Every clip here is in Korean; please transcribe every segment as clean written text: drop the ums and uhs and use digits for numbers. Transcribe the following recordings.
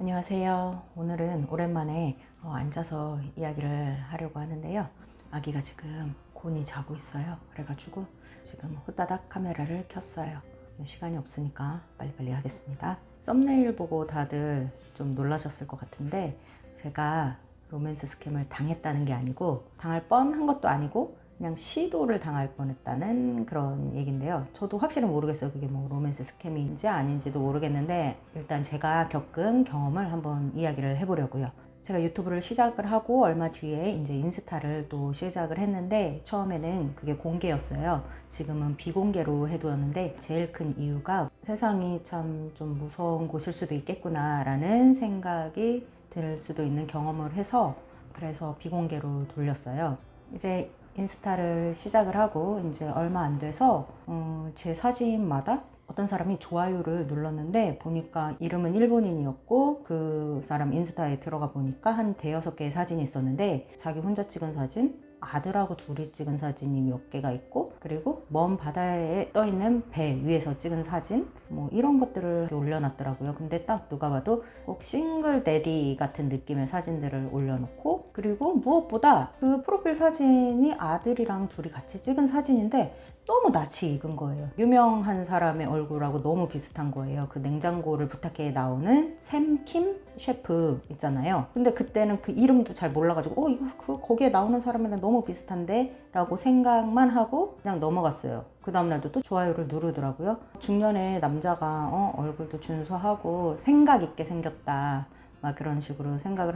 안녕하세요. 오늘은 오랜만에 앉아서 이야기를 하려고 하는데요. 아기가 지금 곤히 자고 있어요. 그래가지고 지금 후다닥 카메라를 켰어요. 시간이 없으니까 빨리빨리 하겠습니다. 썸네일 보고 다들 좀 놀라셨을 것 같은데, 제가 로맨스 스캠을 당했다는 게 아니고 당할 뻔한 것도 아니고 그냥 시도를 당할 뻔했다는 그런 얘기인데요. 저도 확실히 모르겠어요. 그게 뭐 로맨스 스캠인지 아닌지도 모르겠는데, 일단 제가 겪은 경험을 한번 이야기를 해보려고요. 제가 유튜브를 시작을 하고 얼마 뒤에 이제 인스타를 또 시작을 했는데, 처음에는 그게 공개였어요. 지금은 비공개로 해두었는데, 제일 큰 이유가 세상이 참 좀 무서운 곳일 수도 있겠구나 라는 생각이 들 수도 있는 경험을 해서, 그래서 비공개로 돌렸어요. 이제 인스타를 시작을 하고 이제 얼마 안 돼서 제 사진마다 어떤 사람이 좋아요를 눌렀는데, 보니까 이름은 일본인이었고, 그 사람 인스타에 들어가 보니까 한 대여섯 개의 사진이 있었는데, 자기 혼자 찍은 사진, 아들하고 둘이 찍은 사진이 몇 개가 있고, 그리고 먼 바다에 떠있는 배 위에서 찍은 사진, 뭐 이런 것들을 올려놨더라고요. 근데 딱 누가 봐도 꼭 싱글 데디 같은 느낌의 사진들을 올려놓고, 그리고 무엇보다 그 프로필 사진이 아들이랑 둘이 같이 찍은 사진인데 너무 낯이 익은 거예요. 유명한 사람의 얼굴하고 너무 비슷한 거예요. 그 냉장고를 부탁해 나오는 샘킴 셰프 있잖아요. 근데 그때는 그 이름도 잘 몰라가지고 이거 거기에 나오는 사람이랑 너무 비슷한데? 라고 생각만 하고 그냥 넘어갔어요. 그 다음날도 또 좋아요를 누르더라고요. 중년의 남자가 얼굴도 준수하고 생각 있게 생겼다, 막 그런 식으로 생각을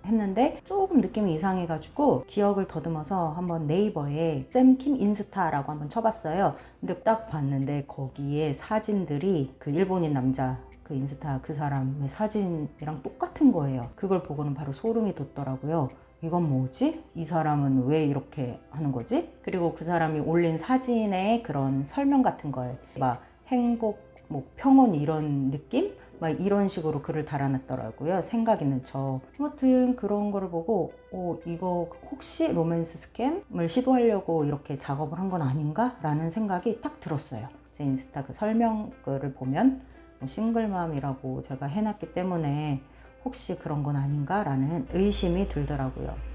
했는데, 조금 느낌이 이상해가지고 기억을 더듬어서 한번 네이버에 샘킴 인스타라고 한번 쳐봤어요. 근데 딱 봤는데 거기에 사진들이 그 일본인 남자 그 인스타 그 사람의 사진이랑 똑같은 거예요. 그걸 보고는 바로 소름이 돋더라고요. 이건 뭐지? 이 사람은 왜 이렇게 하는 거지? 그리고 그 사람이 올린 사진의 그런 설명 같은 거에 막 행복, 뭐 평온 이런 느낌? 막 이런 식으로 글을 달아놨더라고요. 생각 있는 척. 아무튼 그런 거를 보고 이거 혹시 로맨스 스캠을 시도하려고 이렇게 작업을 한 건 아닌가? 라는 생각이 딱 들었어요. 제 인스타 그 설명글을 보면 싱글맘이라고 제가 해놨기 때문에 혹시 그런 건 아닌가? 라는 의심이 들더라고요.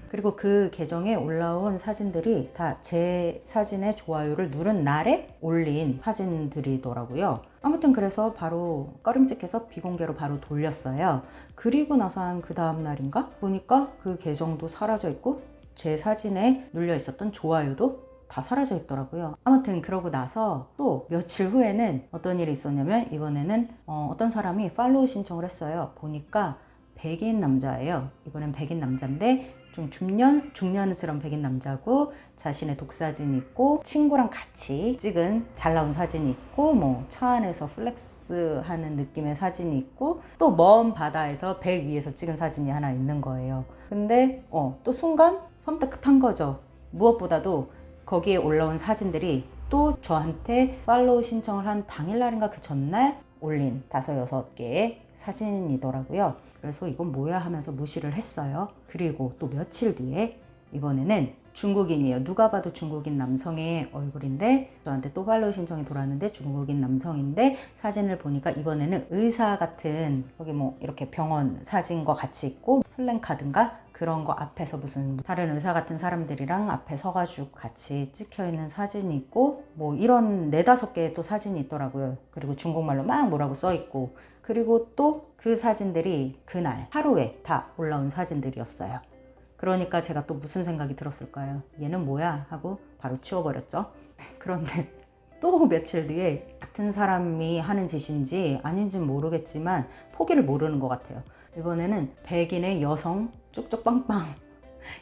그리고 그 계정에 올라온 사진들이 다 제 사진에 좋아요를 누른 날에 올린 사진들이더라고요. 아무튼 그래서 바로 꺼림칙해서 비공개로 바로 돌렸어요. 그리고 나서 한 그 다음 날인가 보니까 그 계정도 사라져 있고, 제 사진에 눌려 있었던 좋아요도 다 사라져 있더라고요. 아무튼 그러고 나서 또 며칠 후에는 어떤 일이 있었냐면, 이번에는 어떤 사람이 팔로우 신청을 했어요. 보니까 백인 남자예요. 이번엔 백인 남자인데 좀 중년스러운 백인 남자고, 자신의 독사진이 있고, 친구랑 같이 찍은 잘 나온 사진이 있고, 뭐 차 안에서 플렉스 하는 느낌의 사진이 있고, 또 먼 바다에서 배 위에서 찍은 사진이 하나 있는 거예요. 근데 또 순간 섬뜩한 거죠. 무엇보다도 거기에 올라온 사진들이 또 저한테 팔로우 신청을 한 당일날인가 그 전날 올린 5-6개의 사진이더라고요. 그래서 이건 뭐야 하면서 무시를 했어요. 그리고 또 며칠 뒤에 이번에는 중국인이에요. 누가 봐도 중국인 남성의 얼굴인데, 저한테 또 팔로우 신청이 들어왔는데 중국인 남성인데, 사진을 보니까 이번에는 의사 같은, 거기 뭐 이렇게 병원 사진과 같이 있고, 플랜카드인가? 그런 거 앞에서 무슨 다른 의사 같은 사람들이랑 앞에 서가지고 같이 찍혀있는 사진이 있고, 뭐 이런 4-5개의 또 사진이 있더라고요. 그리고 중국말로 막 뭐라고 써있고, 그리고 또 그 사진들이 그날 하루에 다 올라온 사진들이었어요. 그러니까 제가 또 무슨 생각이 들었을까요? 얘는 뭐야? 하고 바로 치워버렸죠. 그런데 또 며칠 뒤에 같은 사람이 하는 짓인지 아닌지는 모르겠지만 포기를 모르는 것 같아요. 이번에는 백인의 여성, 쭉쭉 빵빵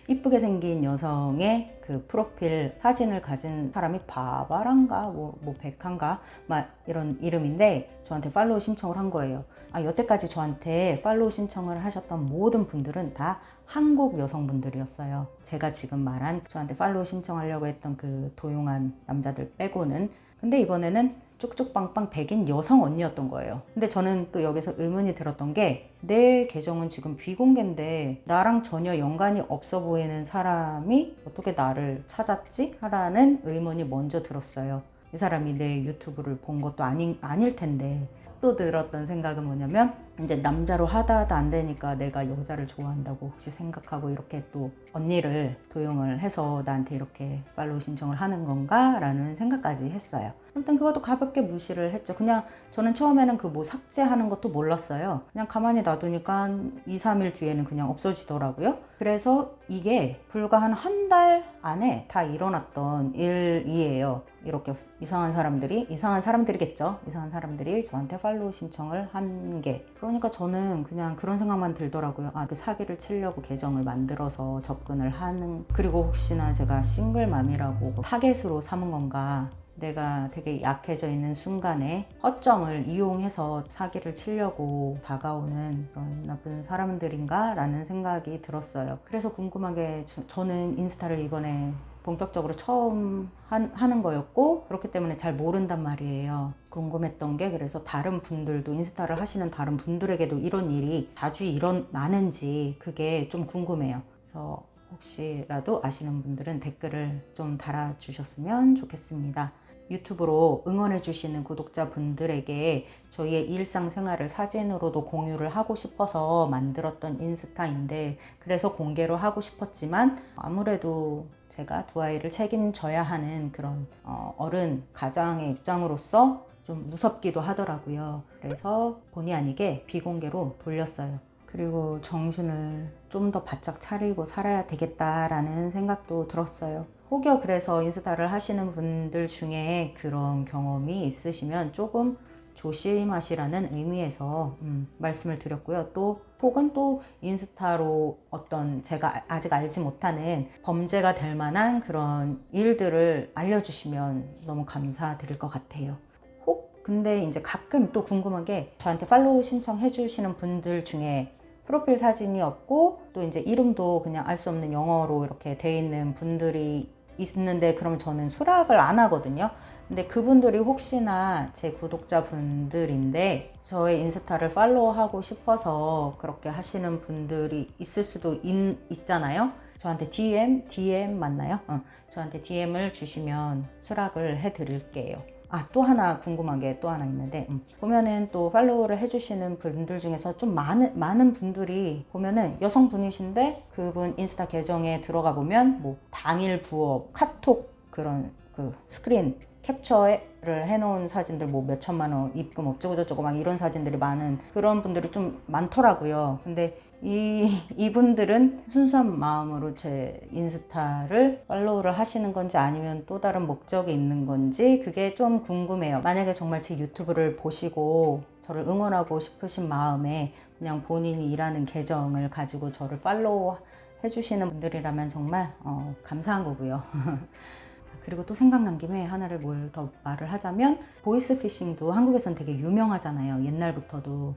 이쁘게 생긴 여성의 그 프로필 사진을 가진 사람이 바바란가 뭐 백한가 막 이런 이름인데, 저한테 팔로우 신청을 한 거예요. 여태까지 저한테 팔로우 신청을 하셨던 모든 분들은 다 한국 여성분들이었어요. 제가 지금 말한 저한테 팔로우 신청하려고 했던 그 도용한 남자들 빼고는. 근데 이번에는 쭉쭉빵빵 백인 여성 언니였던 거예요. 근데 저는 또 여기서 의문이 들었던 게, 내 계정은 지금 비공개인데 나랑 전혀 연관이 없어 보이는 사람이 어떻게 나를 찾았지? 라는 의문이 먼저 들었어요. 이 사람이 내 유튜브를 본 것도 아닐 텐데 또 들었던 생각은 뭐냐면 이제 남자로 하다 안 되니까 내가 여자를 좋아한다고 혹시 생각하고 이렇게 또 언니를 도용을 해서 나한테 이렇게 팔로우 신청을 하는 건가? 라는 생각까지 했어요. 아무튼 그것도 가볍게 무시를 했죠. 그냥 저는 처음에는 그 뭐 삭제하는 것도 몰랐어요. 그냥 가만히 놔두니까 2, 3일 뒤에는 그냥 없어지더라고요. 그래서 이게 불과 한 달 안에 다 일어났던 일이에요. 이렇게 이상한 사람들이겠죠. 이상한 사람들이 저한테 팔로우 신청을 한 게. 그러니까 저는 그냥 그런 생각만 들더라고요. 아, 그 사기를 치려고 계정을 만들어서 접근을 하는, 그리고 혹시나 제가 싱글맘이라고 타겟으로 삼은 건가, 내가 되게 약해져 있는 순간에 허점을 이용해서 사기를 치려고 다가오는 그런 나쁜 사람들인가 라는 생각이 들었어요. 그래서 궁금한 게 저는 인스타를 이번에 본격적으로 처음 하는 거였고 그렇기 때문에 잘 모른단 말이에요. 궁금했던 게, 그래서 다른 분들도 인스타를 하시는 다른 분들에게도 이런 일이 자주 일어나는지 그게 좀 궁금해요. 그래서 혹시라도 아시는 분들은 댓글을 좀 달아주셨으면 좋겠습니다. 유튜브로 응원해주시는 구독자분들에게 저희의 일상생활을 사진으로도 공유를 하고 싶어서 만들었던 인스타인데, 그래서 공개로 하고 싶었지만 아무래도 제가 두 아이를 책임져야 하는 그런 어른 가장의 입장으로서 좀 무섭기도 하더라고요. 그래서 본의 아니게 비공개로 돌렸어요. 그리고 정신을 좀 더 바짝 차리고 살아야 되겠다라는 생각도 들었어요. 혹여 그래서 인스타를 하시는 분들 중에 그런 경험이 있으시면 조금 조심하시라는 의미에서 말씀을 드렸고요. 또 혹은 또 인스타로 어떤 제가 아직 알지 못하는 범죄가 될 만한 그런 일들을 알려주시면 너무 감사드릴 것 같아요. 근데 이제 가끔 또 궁금한 게, 저한테 팔로우 신청해 주시는 분들 중에 프로필 사진이 없고 또 이제 이름도 그냥 알 수 없는 영어로 이렇게 돼 있는 분들이 있는데, 그러면 저는 수락을 안 하거든요. 근데 그분들이 혹시나 제 구독자분들인데 저의 인스타를 팔로우하고 싶어서 그렇게 하시는 분들이 있을 수도 있잖아요. 저한테 DM 맞나요? 저한테 DM을 주시면 수락을 해드릴게요. 또 하나 궁금한 게 또 하나 있는데, 보면은 또 팔로우를 해주시는 분들 중에서 좀 많은 분들이 보면은 여성분이신데 그분 인스타 계정에 들어가 보면 뭐 당일 부업, 카톡 그런 그 스크린 캡처를 해놓은 사진들, 뭐 몇 천만 원 입금 어쩌고저쩌고 막 이런 사진들이 많은 그런 분들이 좀 많더라고요. 근데 이분들은 순수한 마음으로 제 인스타를 팔로우를 하시는 건지 아니면 또 다른 목적이 있는 건지 그게 좀 궁금해요. 만약에 정말 제 유튜브를 보시고 저를 응원하고 싶으신 마음에 그냥 본인이 일하는 계정을 가지고 저를 팔로우 해주시는 분들이라면 정말 감사한 거고요. 그리고 또 생각난 김에 하나를 뭘 더 말을 하자면, 보이스피싱도 한국에선 되게 유명하잖아요. 옛날부터도.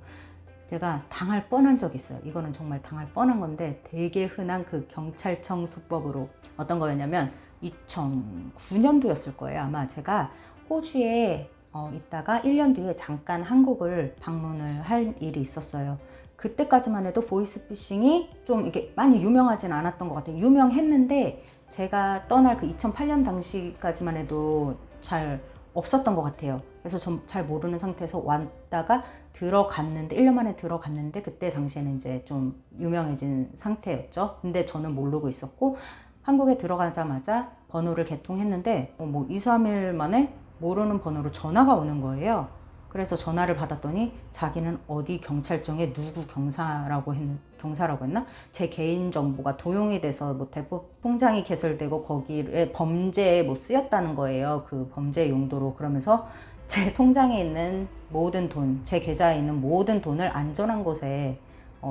제가 당할 뻔한 적이 있어요. 이거는 정말 당할 뻔한 건데, 되게 흔한 그 경찰청 수법으로 어떤 거였냐면 2009년도였을 거예요. 아마 제가 호주에 있다가 1년 뒤에 잠깐 한국을 방문을 할 일이 있었어요. 그때까지만 해도 보이스피싱이 좀 이게 많이 유명하진 않았던 것 같아요. 유명했는데 제가 떠날 그 2008년 당시까지만 해도 잘 없었던 것 같아요. 그래서 전 잘 모르는 상태에서 왔다가 들어갔는데, 1년 만에 들어갔는데 그때 당시에는 이제 좀 유명해진 상태였죠. 근데 저는 모르고 있었고, 한국에 들어가자마자 번호를 개통했는데 뭐 2, 3일 만에 모르는 번호로 전화가 오는 거예요. 그래서 전화를 받았더니 자기는 어디 경찰청에 누구 경사라고 했나? 제 개인 정보가 도용이 돼서 뭐 대폭 통장이 개설되고 거기에 범죄에 뭐 쓰였다는 거예요. 그 범죄 용도로. 그러면서 제 통장에 있는 모든 돈, 제 계좌에 있는 모든 돈을 안전한 곳에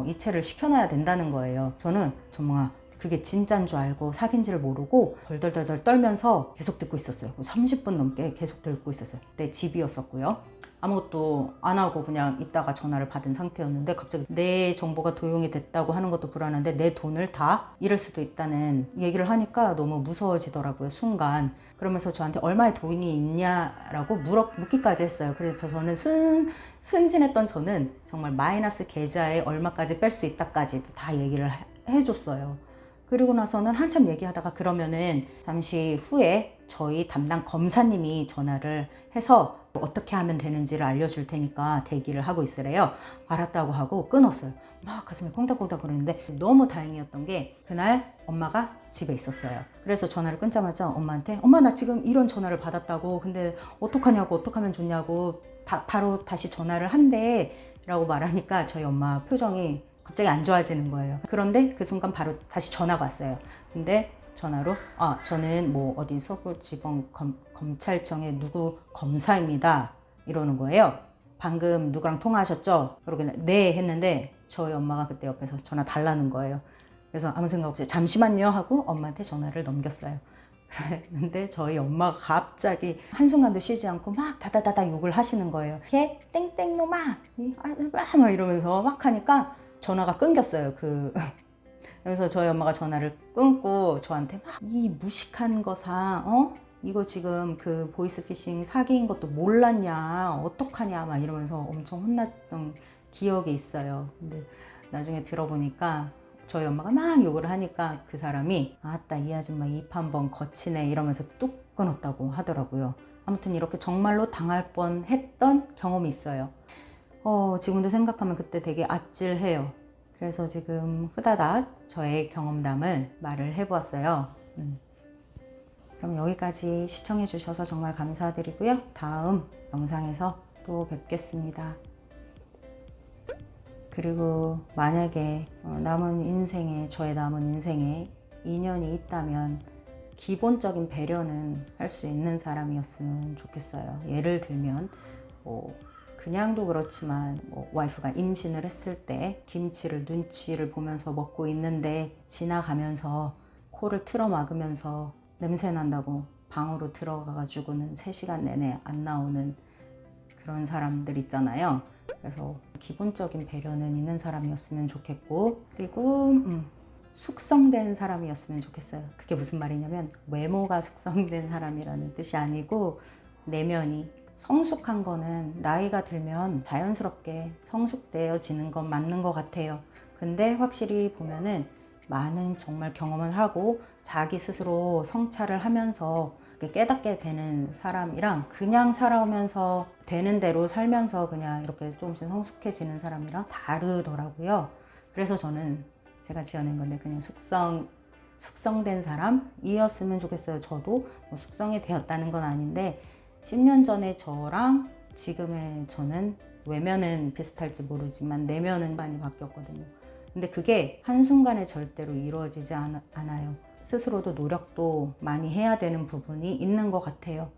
이체를 시켜놔야 된다는 거예요. 저는 정말 그게 진짜인 줄 알고 사귄지를 모르고 덜덜덜덜 떨면서 계속 듣고 있었어요. 30분 넘게 계속 듣고 있었어요. 그때 집이었었고요. 아무것도 안 하고 그냥 있다가 전화를 받은 상태였는데, 갑자기 내 정보가 도용이 됐다고 하는 것도 불안한데 내 돈을 다 잃을 수도 있다는 얘기를 하니까 너무 무서워지더라고요, 순간. 그러면서 저한테 얼마의 돈이 있냐라고 묻기까지 했어요. 그래서 저는 순진했던 저는 정말 마이너스 계좌에 얼마까지 뺄 수 있다까지 다 얘기를 해줬어요. 그리고 나서는 한참 얘기하다가, 그러면은 잠시 후에 저희 담당 검사님이 전화를 해서 어떻게 하면 되는지를 알려줄 테니까 대기를 하고 있으래요. 알았다고 하고 끊었어요. 막 가슴이 콩닥콩닥 그러는데 너무 다행이었던 게 그날 엄마가 집에 있었어요. 그래서 전화를 끊자마자 엄마한테 엄마 나 지금 이런 전화를 받았다고 근데 어떡하냐고 어떻게 하면 좋냐고 바로 다시 전화를 한대 라고 말하니까 저희 엄마 표정이 갑자기 안 좋아지는 거예요. 그런데 그 순간 바로 다시 전화가 왔어요. 근데 전화로 저는 뭐 어디 서구지방 검찰청의 누구 검사입니다 이러는 거예요. 방금 누구랑 통화하셨죠? 그러길래 네 했는데 저희 엄마가 그때 옆에서 전화 달라는 거예요. 그래서 아무 생각 없이 잠시만요 하고 엄마한테 전화를 넘겼어요. 그랬는데 저희 엄마가 갑자기 한순간도 쉬지 않고 막 다다다다 욕을 하시는 거예요. 걔 땡땡놈아 막 이러면서 막 하니까 전화가 끊겼어요. 그래서 저희 엄마가 전화를 끊고 저한테 막 이 무식한 거사 이거 지금 그 보이스피싱 사기인 것도 몰랐냐 어떡하냐 막 이러면서 엄청 혼났던 기억이 있어요. 근데 나중에 들어보니까 저희 엄마가 막 욕을 하니까 그 사람이 아따 이 아줌마 입 한번 거치네 이러면서 뚝 끊었다고 하더라고요. 아무튼 이렇게 정말로 당할 뻔했던 경험이 있어요. 지금도 생각하면 그때 되게 아찔해요. 그래서 지금 후다닥 저의 경험담을 말을 해보았어요. 그럼 여기까지 시청해 주셔서 정말 감사드리고요. 다음 영상에서 또 뵙겠습니다. 그리고 만약에 저의 남은 인생에 인연이 있다면 기본적인 배려는 할 수 있는 사람이었으면 좋겠어요. 예를 들면 그냥도 그렇지만 와이프가 임신을 했을 때 김치를 눈치를 보면서 먹고 있는데 지나가면서 코를 틀어 막으면서 냄새 난다고 방으로 들어가가지고는 3시간 내내 안 나오는 그런 사람들 있잖아요. 그래서 기본적인 배려는 있는 사람이었으면 좋겠고 그리고 숙성된 사람이었으면 좋겠어요. 그게 무슨 말이냐면 외모가 숙성된 사람이라는 뜻이 아니고 내면이 성숙한 거는 나이가 들면 자연스럽게 성숙되어지는 건 맞는 것 같아요. 근데 확실히 보면은 많은 정말 경험을 하고 자기 스스로 성찰을 하면서 깨닫게 되는 사람이랑 그냥 살아오면서 되는 대로 살면서 그냥 이렇게 조금씩 성숙해지는 사람이랑 다르더라고요. 그래서 저는 제가 지어낸 건데 그냥 숙성된 사람이었으면 좋겠어요. 저도 숙성이 되었다는 건 아닌데 10년 전에 저랑 지금의 저는 외면은 비슷할지 모르지만 내면은 많이 바뀌었거든요. 근데 그게 한순간에 절대로 이루어지지 않아요. 스스로도 노력도 많이 해야 되는 부분이 있는 것 같아요.